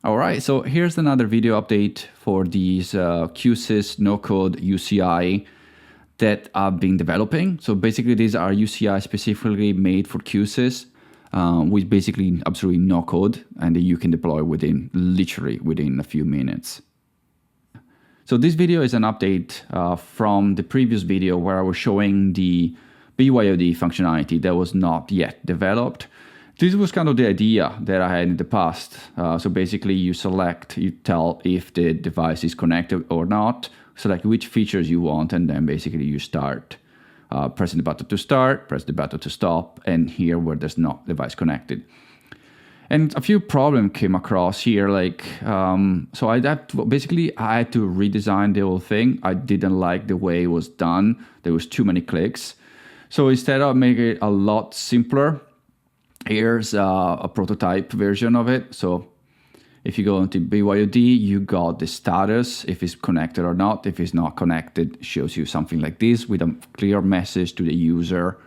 All right, so here's another video update for these Q-SYS no-code UCI that I've been developing. So basically these are UCI specifically made for Q-SYS with basically absolutely no code, and you can deploy literally within a few minutes. So this video is an update from the previous video where I was showing the BYOD functionality that was not yet developed. This was kind of the idea that I had in the past. So basically you tell if the device is connected or not, select which features you want, and then basically you start pressing the button to start, press the button to stop, and here where there's no device connected. And a few problems came across here, so I had to redesign the whole thing. I didn't like the way it was done. There was too many clicks. So instead of making it a lot simpler, here's a prototype version of it. So if you go into BYOD, you got the status, if it's connected or not. If it's not connected, it shows you something like this with a clear message to the user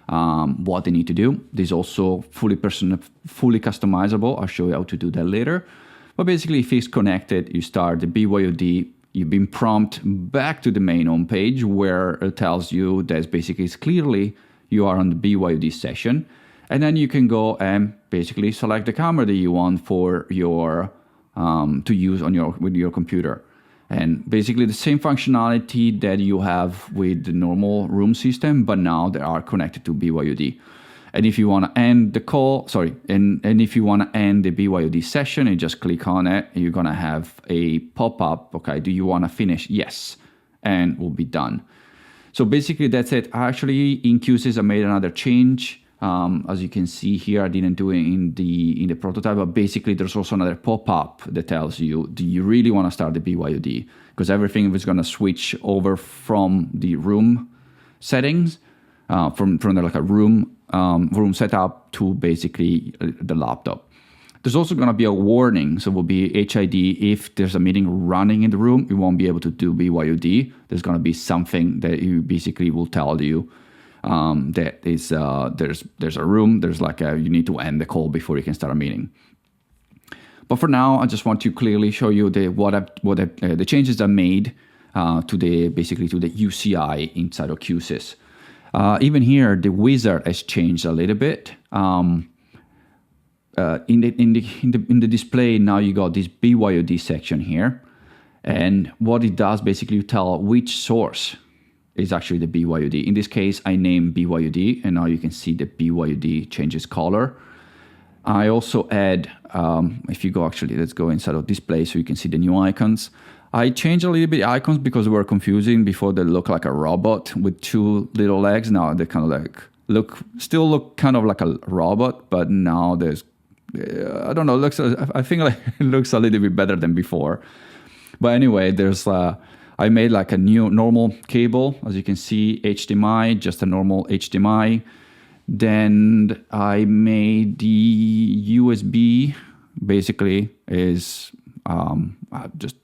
what they need to do. This is also fully customizable. I'll show you how to do that later. But basically, if it's connected, you start the BYOD. You've been prompted back to the main home page where it tells you that basically it's clearly you are on the BYOD session. And then you can go and basically select the camera that you want for your to use on with your computer. And basically the same functionality that you have with the normal room system, but now they are connected to BYOD. And if you want to end the call, and if you want to end the BYOD session, you just click on it, and you're gonna have a pop-up. Okay, do you want to finish? Yes, and we'll be done. So basically that's it. Actually, in Q-SYS I made another change. As you can see here, I didn't do it in the prototype, but basically there's also another pop-up that tells you, do you really want to start the BYOD? Because everything is going to switch over from the room settings, from like a room setup to basically the laptop. There's also going to be a warning, so it will be HID. If there's a meeting running in the room, you won't be able to do BYOD. There's going to be something that you basically will tell you that is there's a room, you need to end the call before you can start a meeting. But for now, I just want to clearly show you the changes I made to the UCI inside of Q-SYS. Even here, the wizard has changed a little bit. In the display now you got this BYOD section here, and what it does basically, you tell which source is actually the BYOD. In this case, I name BYOD, and now you can see the BYOD changes color. I also add, if you go let's go inside of display so you can see the new icons. I changed a little bit icons because they were confusing. Before they look like a robot with two little legs. Now they kind of still look kind of like a robot, but now there's, I don't know, I think it looks a little bit better than before. But anyway, there's I made like a new normal cable, as you can see, HDMI, just a normal HDMI. Then I made the USB, basically is just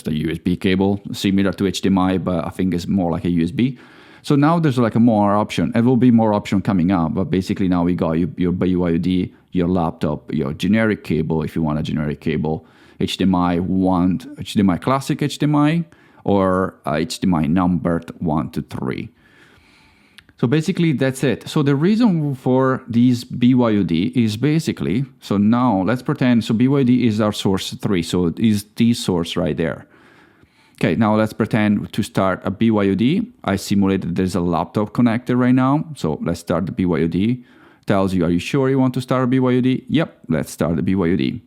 a USB cable, similar to HDMI, but I think it's more like a USB. So now there's like a more option. There will be more option coming up, but basically now we got your BYOD, your laptop, your generic cable, if you want a generic cable, HDMI classic HDMI, or HDMI numbered 1 to 3. So basically that's it. So the reason for this BYOD is basically, so now let's pretend, so BYOD is our source 3, so it is this source right there. Okay, now let's pretend to start a BYOD. I simulated there's a laptop connected right now, so let's start the BYOD. Tells you, are you sure you want to start a BYOD? Yep, let's start the BYOD.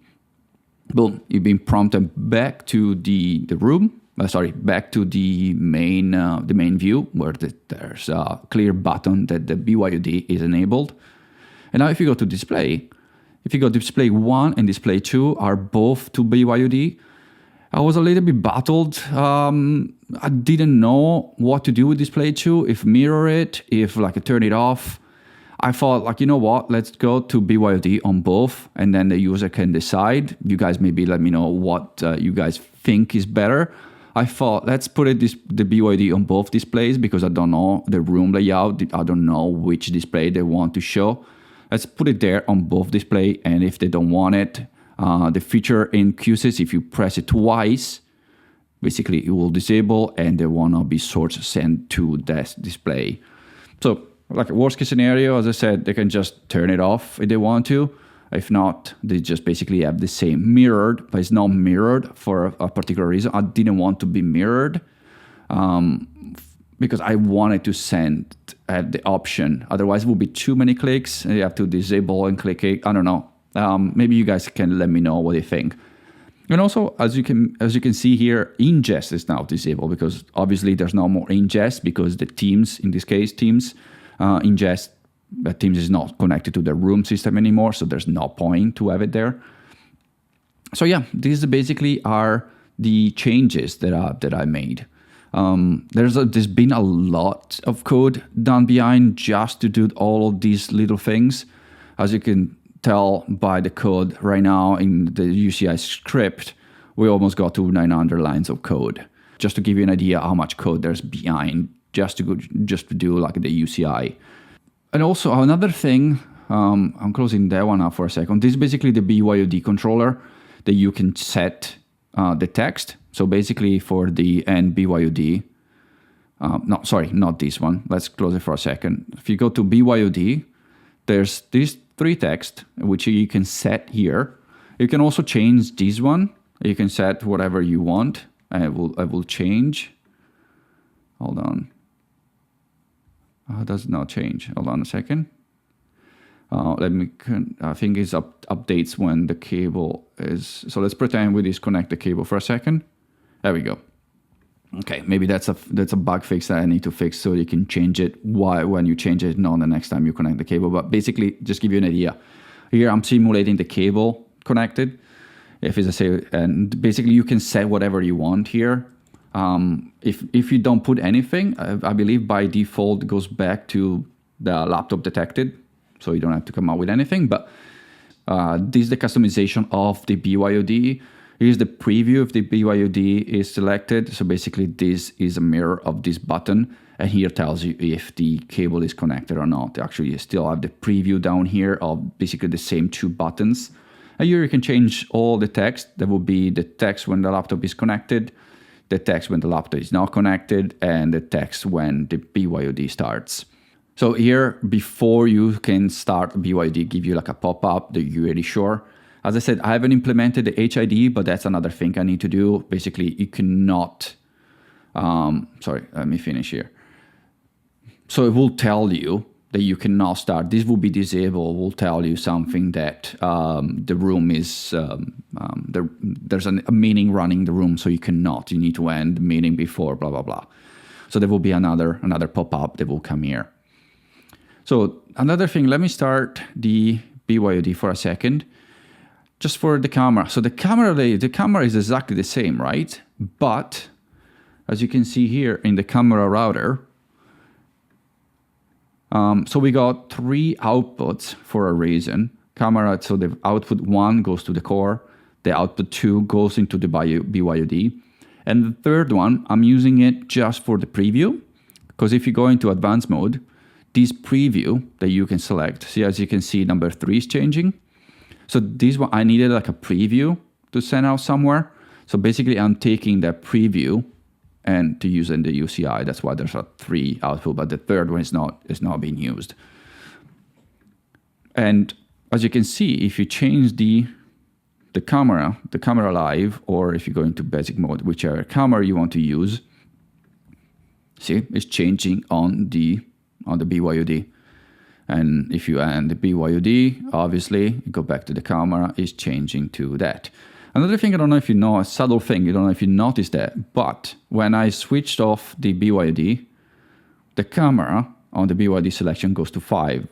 Boom, you've been prompted back to the room. Back to the main view where there's a clear button that the BYOD is enabled. And now if you go to display, display 1 and display 2 are both to BYOD. I was a little bit battled. I didn't know what to do with display 2, if mirror it, if turn it off. I thought, you know what, let's go to BYOD on both, and then the user can decide. You guys maybe let me know what you guys think is better. I thought, let's put the BYOD on both displays because I don't know the room layout. I don't know which display they want to show. Let's put it there on both display, and if they don't want it, The feature in QSYS, if you press it twice, basically it will disable and there will not be source sent to that display. So like a worst case scenario, as I said, they can just turn it off if they want to. If not, they just basically have the same mirrored, but it's not mirrored for a particular reason. I didn't want to be mirrored because I wanted to send at the option. Otherwise, it would be too many clicks. And you have to disable and click it. I don't know. Maybe you guys can let me know what you think. And also, as you can see here, ingest is now disabled because obviously there's no more ingest because the Teams, in this case, Teams ingest. But Teams is not connected to the room system anymore, so there's no point to have it there. So yeah, these basically are the changes that I made. There's been a lot of code done behind just to do all of these little things. As you can tell by the code right now in the UCI script, we almost got to 900 lines of code. Just to give you an idea how much code there's behind just to do like the UCI. And also another thing, I'm closing that one up for a second. This is basically the BYOD controller that you can set the text. So basically for the end BYOD, no, sorry, not this one. Let's close it for a second. If you go to BYOD, there's these three texts, which you can set here. You can also change this one. You can set whatever you want. I will change. Hold on. Does not change. Hold on a second. I think it updates when the cable is. So let's pretend we disconnect the cable for a second. There we go. Okay, maybe that's a bug fix that I need to fix so you can change it when you change it, not the next time you connect the cable. But basically, just give you an idea. Here I'm simulating the cable connected. If it's and basically you can set whatever you want here. If you don't put anything, I believe by default goes back to the laptop detected, so you don't have to come up with anything. But this is the customization of the BYOD. Here's the preview if the BYOD is selected. So basically this is a mirror of this button, and here tells you if the cable is connected or not. Actually, you still have the preview down here of basically the same two buttons. And here you can change all the text. That will be the text when the laptop is connected, the text when the laptop is not connected, and the text when the BYOD starts. So here, before you can start BYOD, give you like a pop-up that you're really sure. As I said, I haven't implemented the HID, but that's another thing I need to do. Basically, you cannot, sorry, let me finish here. So it will tell you that you cannot start. This will be disabled, will tell you something that the room is, there's a meeting running the room, so you cannot. You need to end the meeting before, blah, blah, blah. So there will be another pop-up that will come here. So another thing, let me start the BYOD for a second, just for the camera. So the camera is exactly the same, right? But as you can see here in the camera router, so we got three outputs for a reason. Camera, so the output 1 goes to the core, the output 2 goes into the BYOD, and the third one, I'm using it just for the preview, because if you go into advanced mode, this preview that you can select, see, as you can see, number 3 is changing. So this one, I needed like a preview to send out somewhere. So basically I'm taking that preview and to use in the UCI. That's why there's a 3 output, but the third one is not being used. And as you can see, if you change the camera live, or if you go into basic mode, whichever camera you want to use, see, it's changing on the BYOD. And if you end the BYOD, obviously, you go back to the camera, it's changing to that. Another thing, I don't know if you know, a subtle thing, I don't know if you noticed that, but when I switched off the BYOD, the camera on the BYOD selection goes to 5.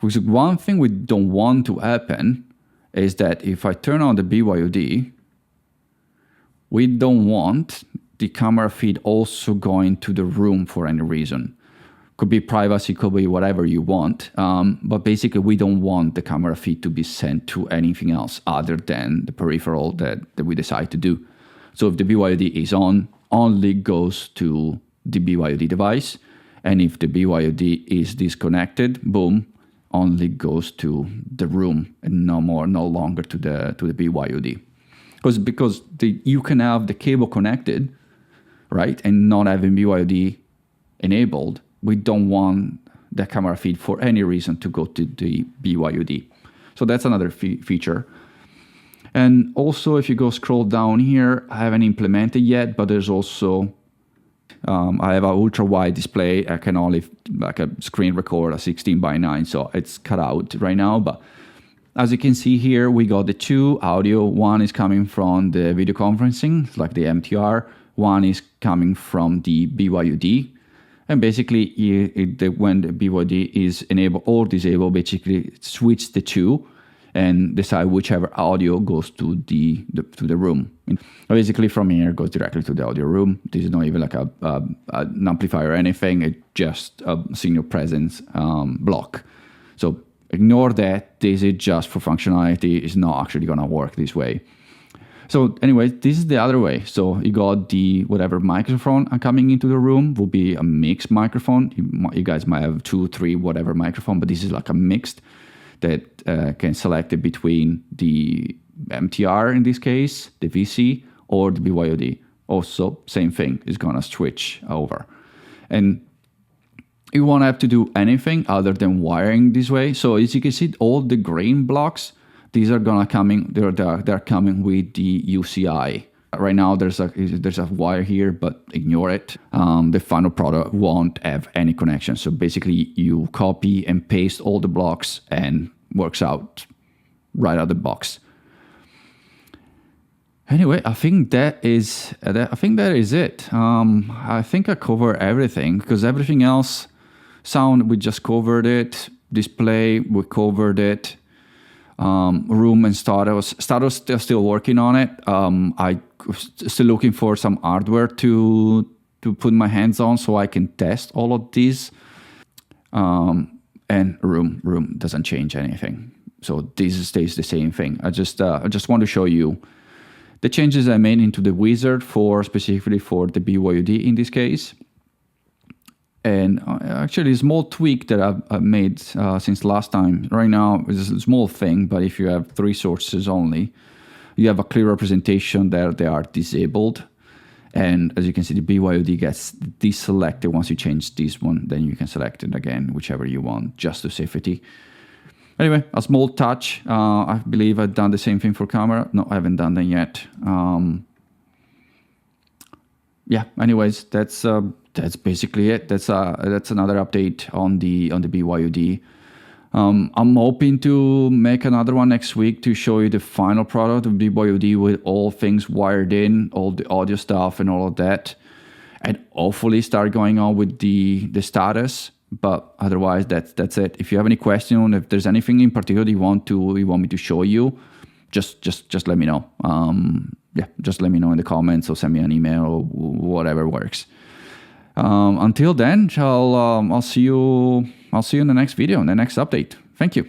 Because one thing we don't want to happen is that if I turn on the BYOD, we don't want the camera feed also going to the room for any reason. Could be privacy, could be whatever you want. But basically, we don't want the camera feed to be sent to anything else other than the peripheral that we decide to do. So if the BYOD is on, only goes to the BYOD device. And if the BYOD is disconnected, boom, only goes to the room and no longer to the BYOD. Because you can have the cable connected, right, and not having BYOD enabled. We don't want the camera feed for any reason to go to the BYOD. So that's another feature. And also, if you go scroll down here, I haven't implemented yet, but there's also, I have an ultra wide display. I can only like a screen record a 16:9, so it's cut out right now. But as you can see here, we got the two audio. One is coming from the video conferencing, like the MTR. One is coming from the BYOD. And basically, when the BYOD is enabled or disabled, basically switch the two and decide whichever audio goes to the room. Basically, from here, it goes directly to the audio room. This is not even like an amplifier or anything. It's just a signal presence block. So ignore that. This is just for functionality. It's not actually going to work this way. So anyway, this is the other way. So you got the whatever microphone coming into the room will be a mixed microphone. You guys might have 2, 3, whatever microphone, but this is like a mixed that can select it between the MTR in this case, the VC, or the BYOD. Also, same thing, is gonna switch over. And you won't have to do anything other than wiring this way. So as you can see, all the green blocks, these are gonna they're coming with the UCI. Right now there's a wire here, but ignore it. The final product won't have any connection. So basically you copy and paste all the blocks and works out right out of the box. Anyway, I think that is it. I think I covered everything because everything else, sound, we just covered it. Display, we covered it. Room and status they're still working on it. I still looking for some hardware to put my hands on so I can test all of these. And room doesn't change anything, so this stays the same thing. I just want to show you the changes I made into the wizard specifically for the BYOD in this case. And actually a small tweak that I've made since last time. Right now is a small thing, but if you have 3 sources only, you have a clear representation that they are disabled. And as you can see, the BYOD gets deselected once you change this one. Then you can select it again, whichever you want, just to safety. Anyway, a small touch. I believe I've done the same thing for camera. No, I haven't done that yet. Yeah. Anyways, that's basically it. That's another update on the BYOD. I'm hoping to make another one next week to show you the final product of BYOD with all things wired in, all the audio stuff and all of that, and hopefully start going on with the status. But otherwise, that's it. If you have any question, if there's anything in particular you want me to show you, just let me know. Yeah, just let me know in the comments or send me an email or whatever works. Until then, I'll see you in the next video, in the next update. Thank you.